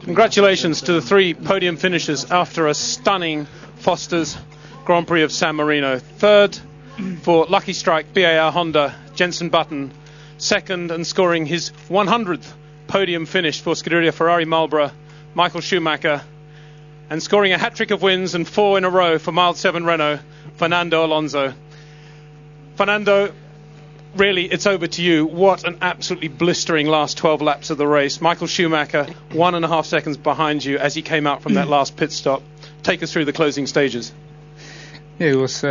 Congratulations to the three podium finishers after a stunning Foster's Grand Prix of San Marino. Third for Lucky Strike, BAR Honda, Jenson Button. Second, and scoring his 100th podium finish for Scuderia Ferrari Marlboro, Michael Schumacher. And scoring a hat-trick of wins and 4 in a row for Mild 7 Renault, Fernando Alonso. Fernando, really, it's over to you. What an absolutely blistering last 12 laps of the race. Michael Schumacher, 1.5 seconds behind you as he came out from that last pit stop. Take us through the closing stages. Yeah, it was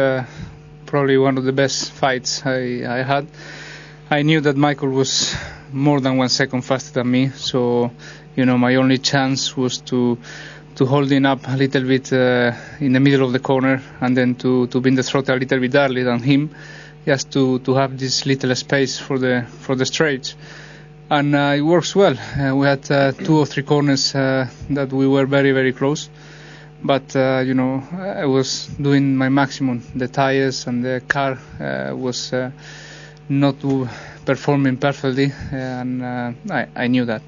probably one of the best fights I had. I knew that Michael was more than 1 second faster than me, so my only chance was to hold him up a little bit in the middle of the corner, and then to be in the throttle a little bit earlier than him, just to have this little space for the straight. And it works well. We had 2 or 3 corners that we were very, very close. But, I was doing my maximum. The tires and the car was not performing perfectly, and I knew that.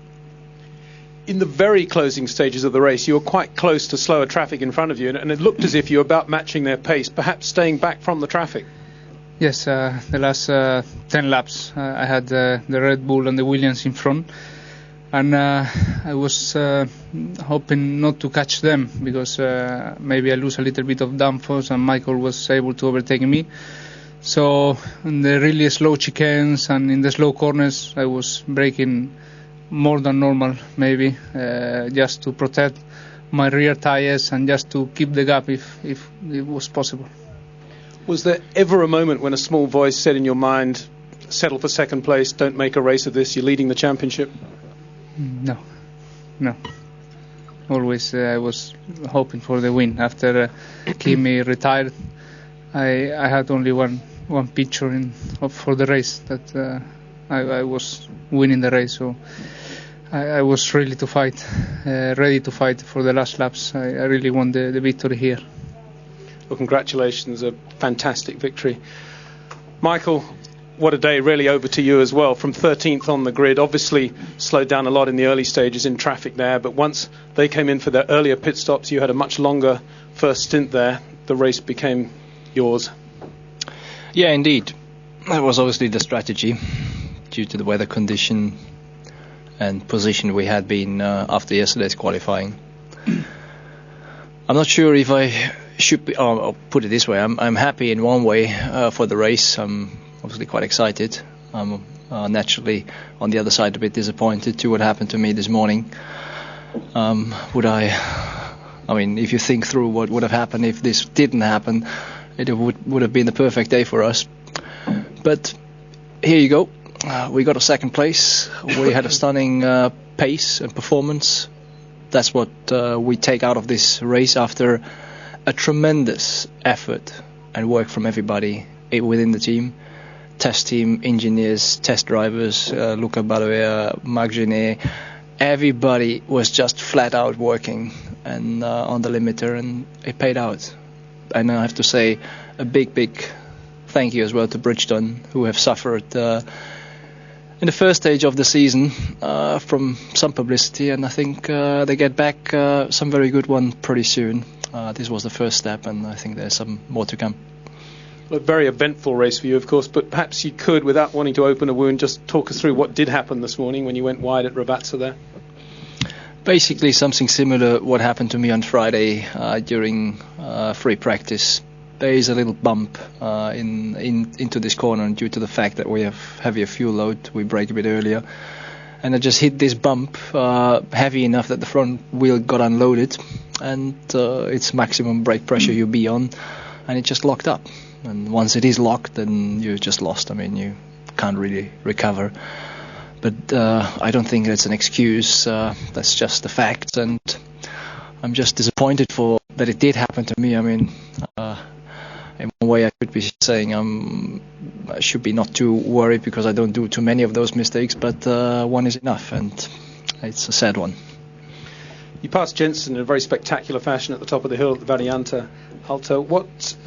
In the very closing stages of the race, you were quite close to slower traffic in front of you, and it looked as if you were about matching their pace, perhaps staying back from the traffic. Yes, the last 10 laps, I had the Red Bull and the Williams in front, and I was hoping not to catch them, because maybe I lose a little bit of downforce, and Michael was able to overtake me. So in the really slow chicanes and in the slow corners, I was braking more than normal, maybe, just to protect my rear tires and just to keep the gap if it was possible. Was there ever a moment when a small voice said in your mind, settle for second place, don't make a race of this, you're leading the championship? No. Always I was hoping for the win. After Kimi retired, I had only one picture for the race, that I was winning the race, so I was ready to fight for the last laps. I really won the victory here. Well, congratulations, a fantastic victory. Michael, what a day, really over to you as well. From 13th on the grid, obviously slowed down a lot in the early stages in traffic there, but once they came in for their earlier pit stops, you had a much longer first stint there. The race became yours. Yeah, indeed. That was obviously the strategy, due to the weather condition and position we had been after yesterday's qualifying. I'm not sure if I should be, I'll put it this way, I'm happy in one way for the race. I'm obviously quite excited. I'm naturally on the other side a bit disappointed to what happened to me this morning. If you think through what would have happened if this didn't happen, it would have been the perfect day for us. But here you go. We got a second place. We had a stunning pace and performance. That's what we take out of this race after a tremendous effort and work from everybody within the team. Test team, engineers, test drivers, Luca Badoea, Marc Genet. Everybody was just flat out working and on the limiter, and it paid out. And I have to say a big thank you as well to Bridgestone, who have suffered in the first stage of the season from some publicity, and I think they get back some very good one pretty soon. This was the first step, and I think there's some more to come. A very eventful race for you, of course, but perhaps you could, without wanting to open a wound, just talk us through what did happen this morning when you went wide at Ravazza there. Basically something similar what happened to me on Friday during free practice. There is a little bump into this corner, and due to the fact that we have heavier fuel load, we brake a bit earlier. And I just hit this bump heavy enough that the front wheel got unloaded, and it's maximum brake pressure you'll be on, and it just locked up. And once it is locked, then you're just lost. I mean, you can't really recover. But I don't think that's an excuse. That's just the facts, and I'm just disappointed that it did happen to me. I mean, in one way I could be saying I should be not too worried because I don't do too many of those mistakes, but one is enough, and it's a sad one. You passed Jenson in a very spectacular fashion at the top of the hill at the Variante Alto. What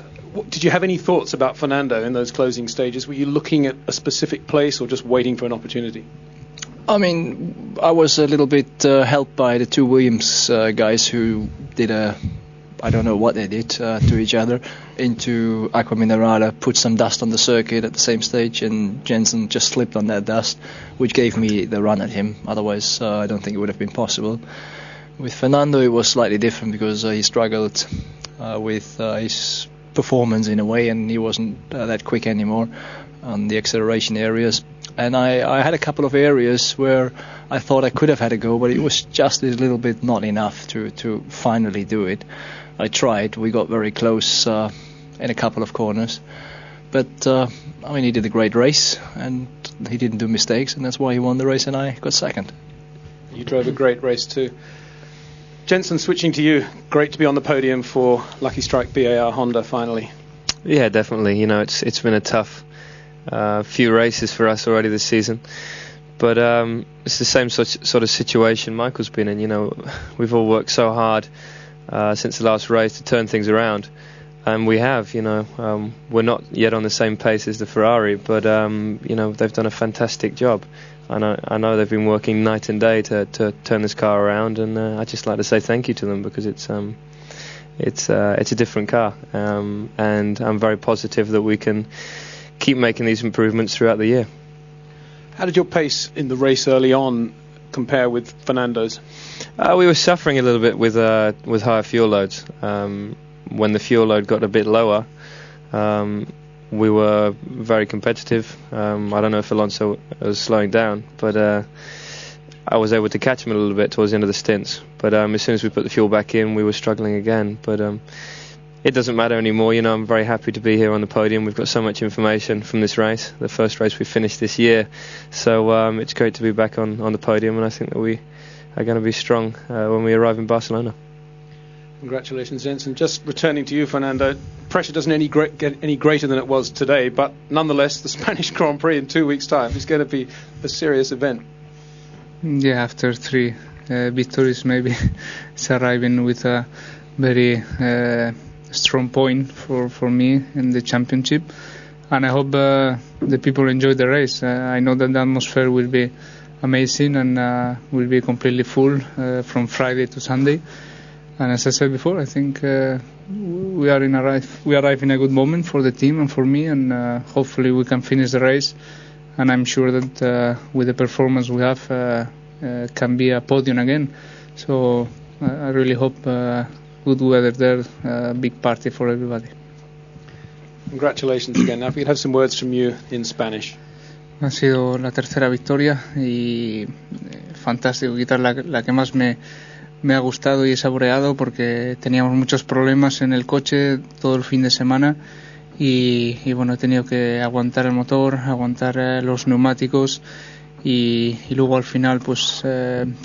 did you have any thoughts about Fernando in those closing stages? Were you looking at a specific place or just waiting for an opportunity? I mean, I was a little bit helped by the two Williams guys who did I don't know what they did to each other into Aqua Minerale, put some dust on the circuit at the same stage, and Jensen just slipped on that dust, which gave me the run at him. Otherwise, I don't think it would have been possible. With Fernando, it was slightly different because he struggled with his performance in a way, and he wasn't that quick anymore on the acceleration areas. And I had a couple of areas where I thought I could have had a go, but it was just a little bit not enough to finally do it. I tried. We got very close in a couple of corners. But, he did a great race, and he didn't do mistakes, and that's why he won the race, and I got second. You drove a great race too. Jensen, switching to you. Great to be on the podium for Lucky Strike BAR Honda finally. Yeah, definitely. It's been a tough few races for us already this season. But it's the same sort of situation Michael's been in. We've all worked so hard since the last race to turn things around, and we have. We're not yet on the same pace as the Ferrari, but they've done a fantastic job. I know they've been working night and day to turn this car around, and I'd just like to say thank you to them, because it's a different car, and I'm very positive that we can keep making these improvements throughout the year. How did your pace in the race early on compare with Fernando's? We were suffering a little bit with higher fuel loads. When the fuel load got a bit lower, we were very competitive. I don't know if Alonso was slowing down, but I was able to catch him a little bit towards the end of the stints. But as soon as we put the fuel back in, we were struggling again. But it doesn't matter anymore. I'm very happy to be here on the podium. We've got so much information from this race, the first race we finished this year. So it's great to be back on the podium, and I think that we are going to be strong when we arrive in Barcelona. Congratulations, Jensen. Just returning to you, Fernando. Pressure doesn't get any greater than it was today, but nonetheless, the Spanish Grand Prix in 2 weeks' time is going to be a serious event. Yeah, after 3 victories, maybe it's arriving with a very strong point for me in the championship, and I hope the people enjoy the race. I know that the atmosphere will be amazing and will be completely full from Friday to Sunday. And as I said before, I think we arrive in a good moment for the team and for me, and hopefully we can finish the race. And I'm sure that with the performance we have, can be a podium again. So I really hope good weather there, big party for everybody. Congratulations again. Now, if we could have some words from you in Spanish. Ha sido la tercera victoria y fantástico, quitar la que más me ha gustado y he saboreado, porque teníamos muchos problemas en el coche todo el fin de semana y bueno, he tenido que aguantar el motor, aguantar los neumáticos y luego al final pues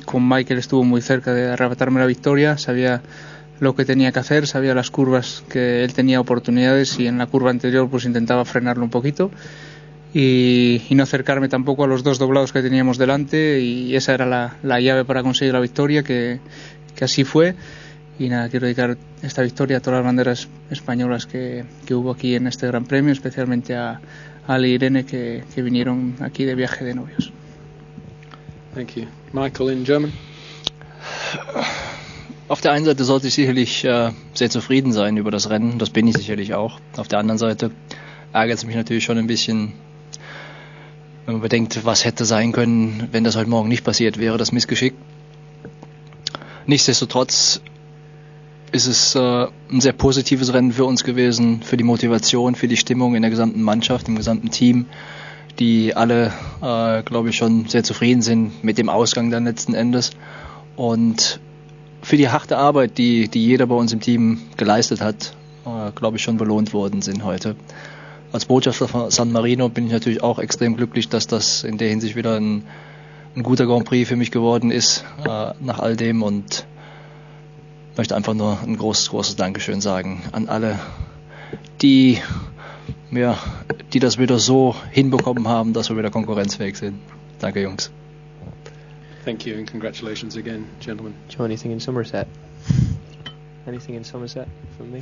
con Michael estuvo muy cerca de arrebatarme la victoria. Sabía lo que tenía que hacer, sabía las curvas que él tenía oportunidades y en la curva anterior pues intentaba frenarlo un poquito y no acercarme tampoco a los 2 doblados que teníamos delante, y esa era la llave para conseguir la victoria, que así fue. Y nada, quiero dedicar esta victoria a todas las banderas españolas que hubo aquí en este Gran Premio, especialmente a Ale y Irene que vinieron aquí de viaje de novios. Thank you. Michael, in German. Auf der einen Seite sollte ich sicherlich sehr zufrieden sein über das Rennen, das bin ich sicherlich auch. Auf der anderen Seite ärgert es mich natürlich schon ein bisschen, wenn man bedenkt, was hätte sein können, wenn das heute Morgen nicht passiert wäre, das Missgeschick. Nichtsdestotrotz ist es ein sehr positives Rennen für uns gewesen, für die Motivation, für die Stimmung in der gesamten Mannschaft, im gesamten Team, die alle, glaube ich, schon sehr zufrieden sind mit dem Ausgang dann letzten Endes. Und für die harte Arbeit, die jeder bei uns im Team geleistet hat, glaube ich, schon belohnt worden sind heute. Als Botschafter von San Marino bin ich natürlich auch extrem glücklich, dass das in der Hinsicht wieder ein guter Grand Prix für mich geworden ist, nach all dem, und möchte einfach nur ein großes Dankeschön sagen an alle, die das wieder so hinbekommen haben, dass wir wieder konkurrenzfähig sind. Danke, Jungs. Thank you and congratulations again, gentlemen. Do you want anything in Somerset? Anything in Somerset from me?